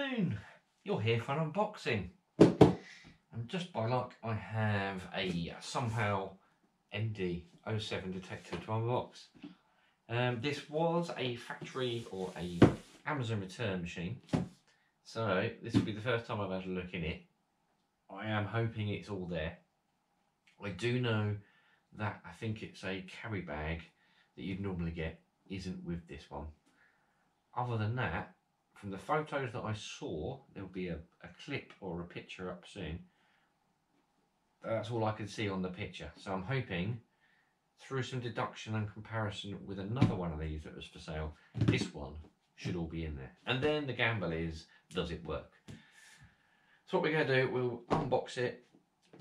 afternoon. You're here for an unboxing. And just by luck, I have a SUNPOW MD07 detector to unbox. This was a factory or a Amazon return machine. So this will be the first time I've had a look in it. I am hoping it's all there. I do know that I think it's a carry bag that you'd normally get isn't with this one. Other than that, from the photos that I saw, there'll be a clip or a picture up soon. That's all I could see on the picture. So I'm hoping, through some deduction and comparison with another one of these that was for sale, this one should all be in there. And then the gamble is, does it work? So what we're going to do, we'll unbox it,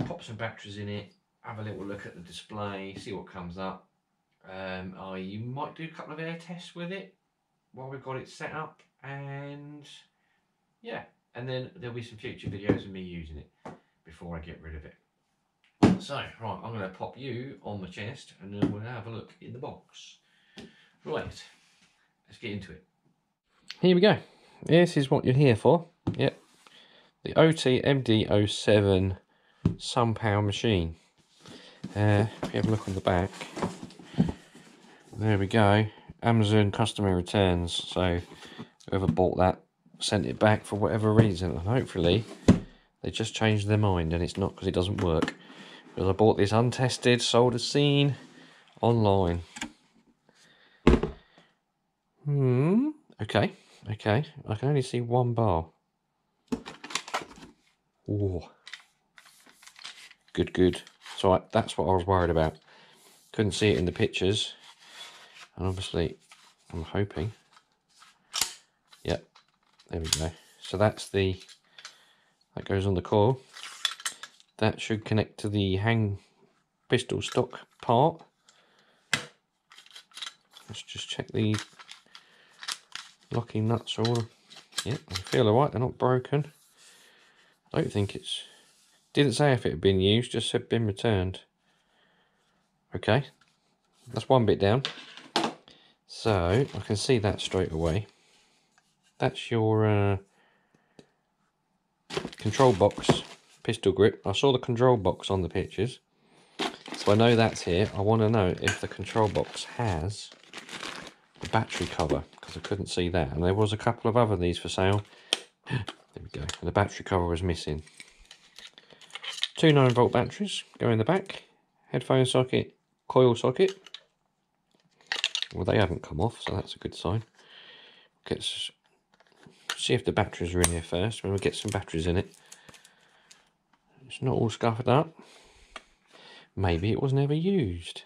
pop some batteries in it, have a little look at the display, see what comes up. You might do a couple of air tests with it while we've got it set up, and yeah, and then there'll be some future videos of me using it before I get rid of it. So, right, I'm going to pop you on the chest and then we'll have a look in the box. Right, let's get into it. Here we go. This is what you're here for. Yep, the OT-MD07 SUNPOW machine. If you have a look on the back, there we go. Amazon customer returns. So whoever bought that sent it back for whatever reason, and hopefully they just changed their mind and it's not because it doesn't work. Because I bought this untested, sold as seen online. Okay. I can only see one bar. Ooh. Good. So that's what I was worried about. Couldn't see it in the pictures. And obviously, I'm hoping. Yep, there we go. So that goes on the coil. That should connect to the hang pistol stock part. Let's just check the locking nuts are all. Yep, I feel alright, they're not broken. I don't think it's. Didn't say if it had been used, just said been returned. Okay, that's one bit down. So I can see that straight away. That's your control box pistol grip. I saw the control box on the pictures, so I know that's here. I want to know if the control box has the battery cover, because I couldn't see that. And there was a couple of other these for sale. There we go. And the battery cover was missing. Two 9-volt batteries go in the back. Headphone socket, coil socket. Well, they haven't come off, so that's a good sign. Let's see if the batteries are in here first. When we get some batteries in it. It's not all scuffed up. Maybe it was never used.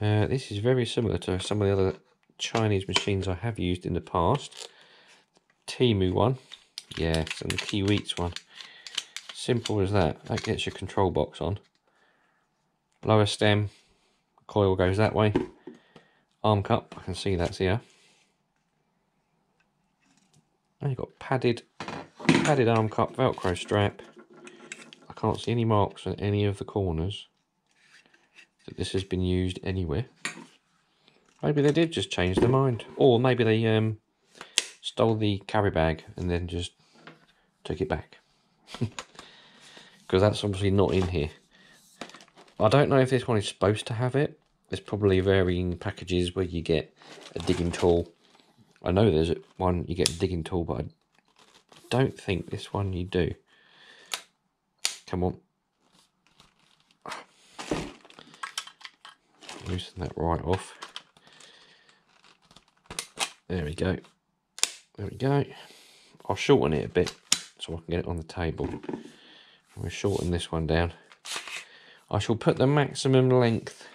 This is very similar to some of the other Chinese machines I have used in the past. Temu one. Yes, and the Kiwitz one. Simple as that. That gets your control box on. Lower stem. Coil goes that way. Arm cup, I can see that's here. And you've got padded arm cup, Velcro strap. I can't see any marks on any of the corners that this has been used anywhere. Maybe they did just change their mind, or maybe they stole the carry bag and then just took it back. Because that's obviously not in here. I don't know if this one is supposed to have it. There's probably varying packages where you get a digging tool. I know there's one you get a digging tool, but I don't think this one you do. Come on. Loosen that right off. There we go. There we go. I'll shorten it a bit so I can get it on the table. We'll shorten this one down. I shall put the maximum length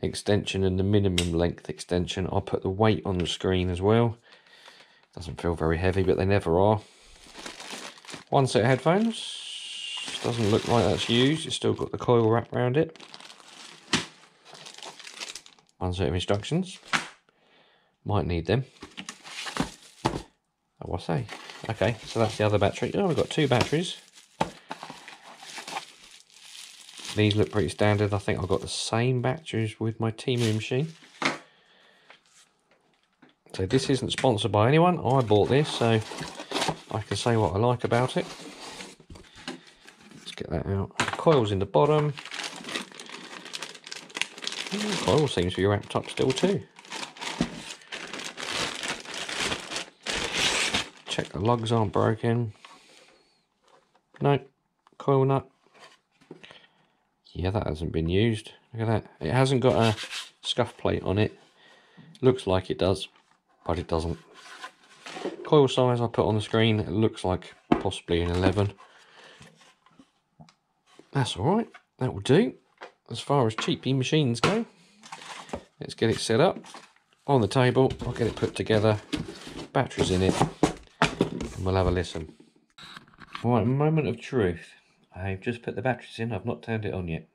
extension and the minimum length extension. I'll put the weight on the screen as well. Doesn't feel very heavy, but they never are. One set of headphones. Doesn't look like that's used. It's still got the coil wrapped around it. One set of instructions. Might need them. Oh, I say. Okay, so that's the other battery. Oh, we've got two batteries. These look pretty standard. I think I've got the same batteries with my Temu machine. So this isn't sponsored by anyone. I bought this, so I can say what I like about it. Let's get that out. Coil's in the bottom. Coil seems to be wrapped up still too. Check the lugs aren't broken. No, coil nut. Yeah, that hasn't been used. Look at that. It hasn't got a scuff plate on it. Looks like it does, but it doesn't. Coil size I put on the screen. It looks like possibly an 11. That's alright. That will do. As far as cheapy machines go. Let's get it set up on the table. I'll get it put together. Batteries in it. And we'll have a listen. Right, moment of truth. I've just put the batteries in. I've not turned it on yet.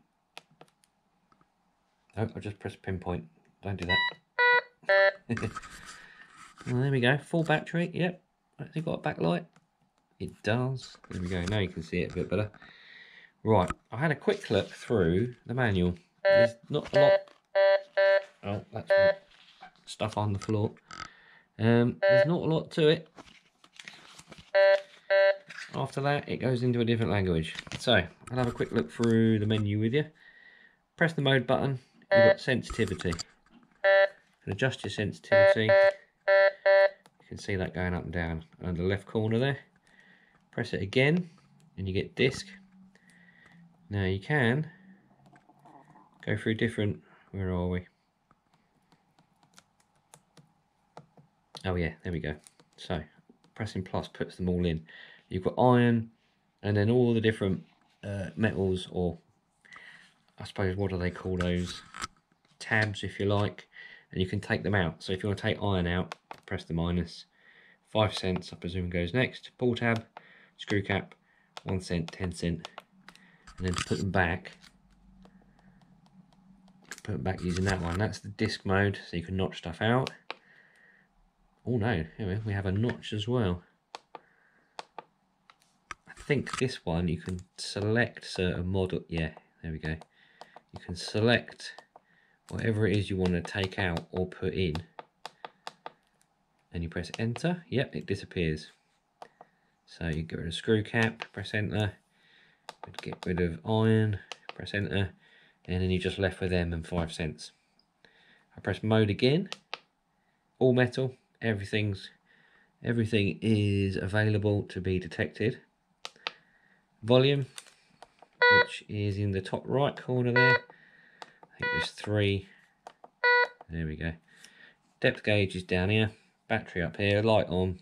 Oh, I just pressed pinpoint. Don't do that. Well, there we go. Full battery. Yep. Has it got a backlight? It does. There we go. Now you can see it a bit better. Right. I had a quick look through the manual. There's not a lot. Oh, that's stuff on the floor. There's not a lot to it. After that, it goes into a different language. So, I'll have a quick look through the menu with you. Press the mode button. You've got sensitivity. You can adjust your sensitivity. You can see that going up and down under the left corner there. Press it again, and you get disc. Now you can go through different. Where are we? Oh yeah, there we go. So pressing plus puts them all in. You've got iron, and then all the different metals, or I suppose, what do they call those? Tabs, if you like, and you can take them out. So if you want to take iron out, press the minus. 5 cents, I presume, goes next. Pull tab, screw cap, 1 cent, 10 cent, and then to put them back using that one. That's the disc mode, so you can notch stuff out. Oh no, here we have a notch as well. I think this one you can select certain model. Yeah, there we go. You can select whatever it is you want to take out or put in, and you press enter. Yep, it disappears. So you get rid of screw cap, press enter. Get rid of iron, press enter, and then you're just left with them and 5 cents. I press mode again. All metal. Everything is available to be detected. Volume, which is in the top right corner there. I think there's 3. There we go. Depth gauge is down here. Battery up here. Light on.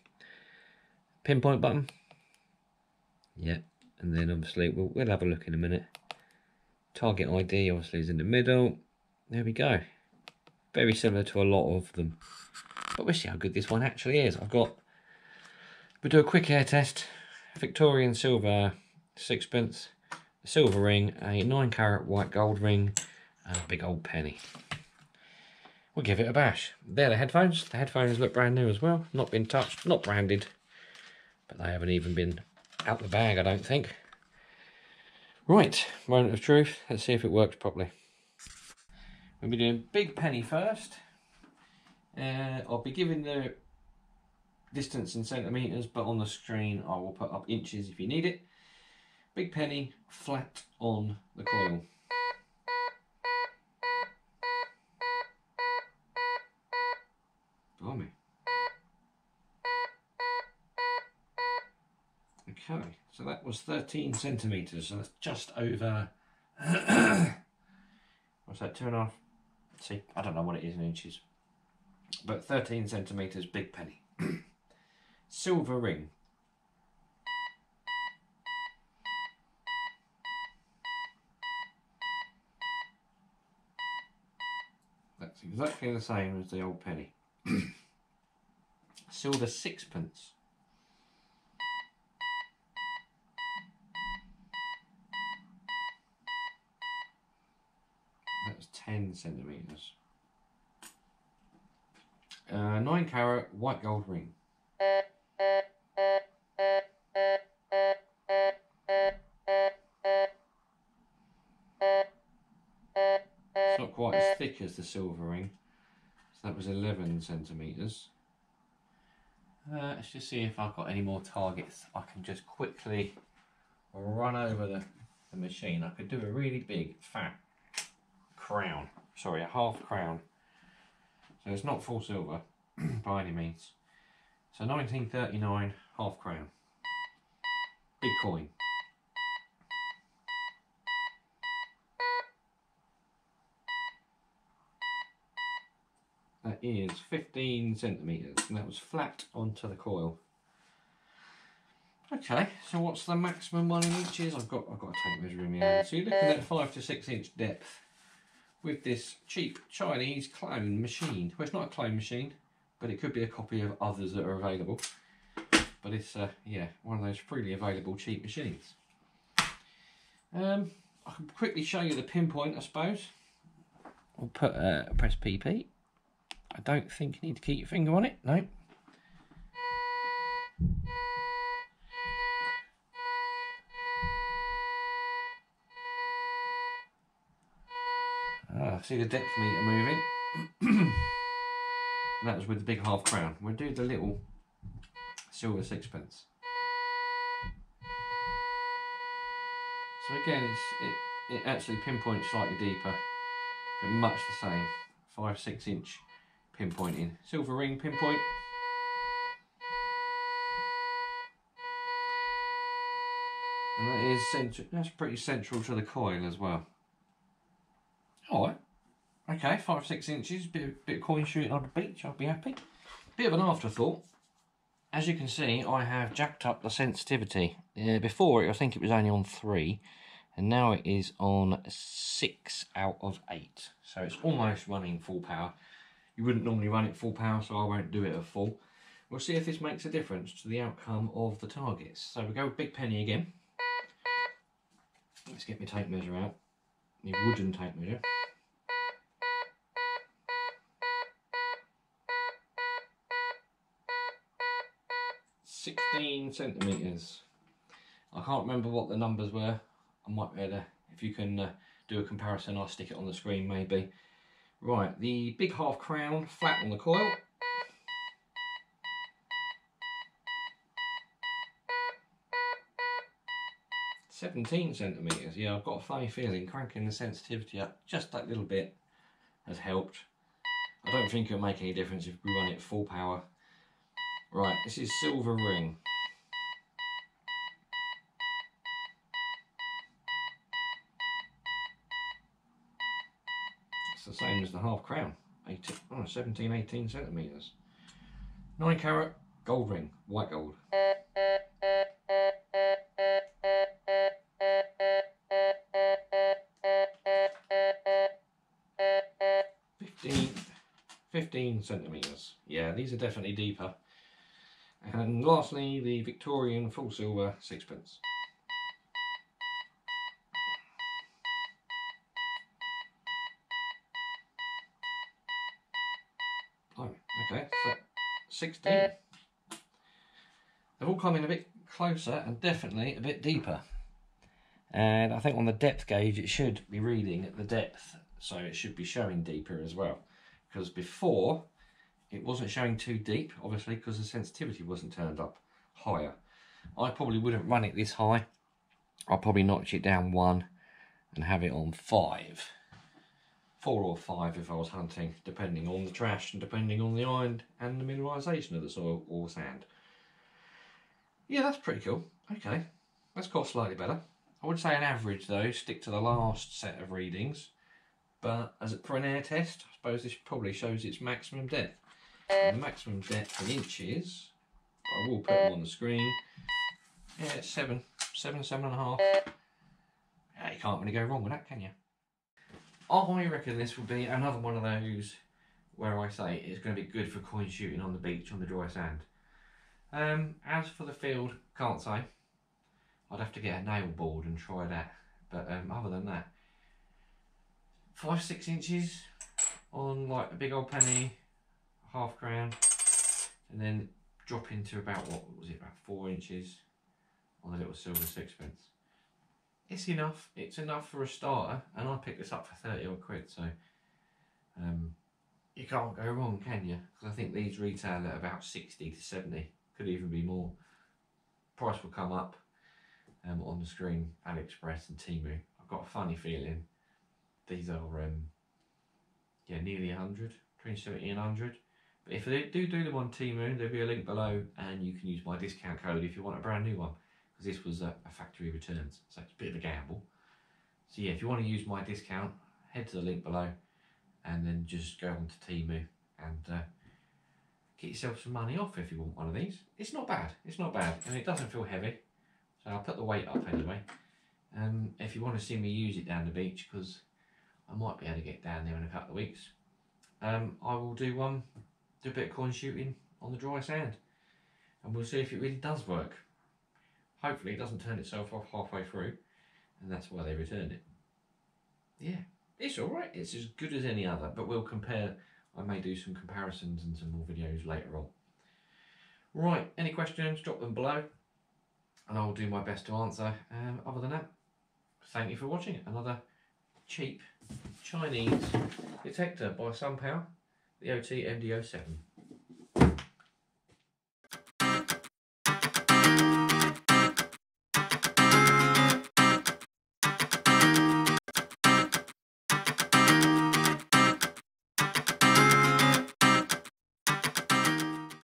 Pinpoint button. Yep. And then obviously we'll have a look in a minute. Target ID obviously is in the middle. There we go. Very similar to a lot of them. But we'll see how good this one actually is. We'll do a quick air test. Victorian silver 6pence, a silver ring, a 9-carat white gold ring, and a big old penny. We'll give it a bash. They're the headphones. The headphones look brand new as well. Not been touched, not branded, but they haven't even been out the bag, I don't think. Right, moment of truth. Let's see if it works properly. We'll be doing big penny first. I'll be giving the distance in centimetres, but on the screen I will put up inches if you need it. Big penny, flat on the coil. Blimey. Okay, so that was 13 centimetres, so that's just over, what's that, 2.5? See, I don't know what it is in inches, but 13 centimetres, big penny. Silver ring. That's exactly the same as the old penny. Silver 6pence. That's 10 centimetres. 9-carat white gold ring. It's not quite as thick as the silver ring. So that was 11 centimetres. Let's just see if I've got any more targets. I can just quickly run over the machine. I could do a really big fat crown, sorry, a half crown. So it's not full silver by any means. So 1939 half crown, big coin. That is 15 centimetres, and that was flat onto the coil. Okay, so what's the maximum one in inches? I've got a tape measure in my hand. So you're looking at 5 to 6 inch depth with this cheap Chinese clone machine. Well, it's not a clone machine, but it could be a copy of others that are available. But it's yeah, one of those freely available cheap machines. I can quickly show you the pinpoint, I suppose. We'll put press PP. I don't think you need to keep your finger on it, no. See the depth meter moving. And that was with the big half crown. We'll do the little silver sixpence. So again, it actually pinpoints slightly deeper, but much the same. 5-6 inch pinpointing. Silver ring pinpoint. And that is central. That's pretty central to the coil as well. Alright. Okay, 5-6 inches, bit of coin shooting on the beach, I'll be happy. Bit of an afterthought. As you can see, I have jacked up the sensitivity. Before, I think it was only on 3, and now it is on 6 out of 8. So it's almost running full power. You wouldn't normally run it full power, so I won't do it at full. We'll see if this makes a difference to the outcome of the targets. So we go with big penny again. Let's get my tape measure out. My wooden tape measure. "16 centimetres. I can't remember what the numbers were. I might be able to, if you can do a comparison, I'll stick it on the screen maybe. Right, the big half crown flat on the coil. "17 centimetres. Yeah, I've got a funny feeling cranking the sensitivity up just that little bit has helped. I don't think it'll make any difference if we run it full power. Right, this is silver ring. It's the same as the half crown. 17, 18 centimetres. 9 carat gold ring, white gold. "15 centimetres. Yeah, these are definitely deeper. And lastly, the Victorian full silver sixpence. Oh, okay, so 16. They've all come in a bit closer and definitely a bit deeper. And I think on the depth gauge it should be reading at the depth, so it should be showing deeper as well. Because before, it wasn't showing too deep, obviously, because the sensitivity wasn't turned up higher. I probably wouldn't run it this high. I'll probably notch it down 1 and have it on 5. 4 or 5 if I was hunting, depending on the trash and depending on the iron and the mineralisation of the soil or sand. Yeah, that's pretty cool. Okay, that's got slightly better. I would say an average though, stick to the last set of readings. But for an air test, I suppose this probably shows its maximum depth. And the maximum depth in inches, I will put them on the screen. Yeah, it's 7, 7.5. Yeah, you can't really go wrong with that, can you? I reckon this will be another one of those where I say it's going to be good for coin shooting on the beach on the dry sand. As for the field, can't say. I'd have to get a nail board and try that. But other than that, 5-6 inches on like a big old penny, half crown, and then drop into about, what was it, about 4 inches on the little silver sixpence. It's enough. It's enough for a starter, and I picked this up for 30 odd quid. So you can't go wrong, can you? Because I think these retail at about 60 to 70, could even be more. Price will come up on the screen, AliExpress and Temu. I've got a funny feeling these are yeah, nearly 100, between 70 and 100. But if they do them on Temu, there'll be a link below, and you can use my discount code if you want a brand new one, because this was a factory returns, so it's a bit of a gamble. So yeah, if you want to use my discount, head to the link below, and then just go on to Temu and get yourself some money off if you want one of these. It's not bad, and it doesn't feel heavy. So I'll put the weight up anyway. If you want to see me use it down the beach, because I might be able to get down there in a couple of weeks, I will do a bit of corn shooting on the dry sand, and we'll see if it really does work. Hopefully it doesn't turn itself off halfway through, and that's why they returned it. Yeah, it's alright, it's as good as any other, but we'll compare. I may do some comparisons and some more videos later on. Right, any questions, drop them below, and I'll do my best to answer. Other than that, thank you for watching. Another cheap Chinese detector by SUNPOW, the OT-MD07.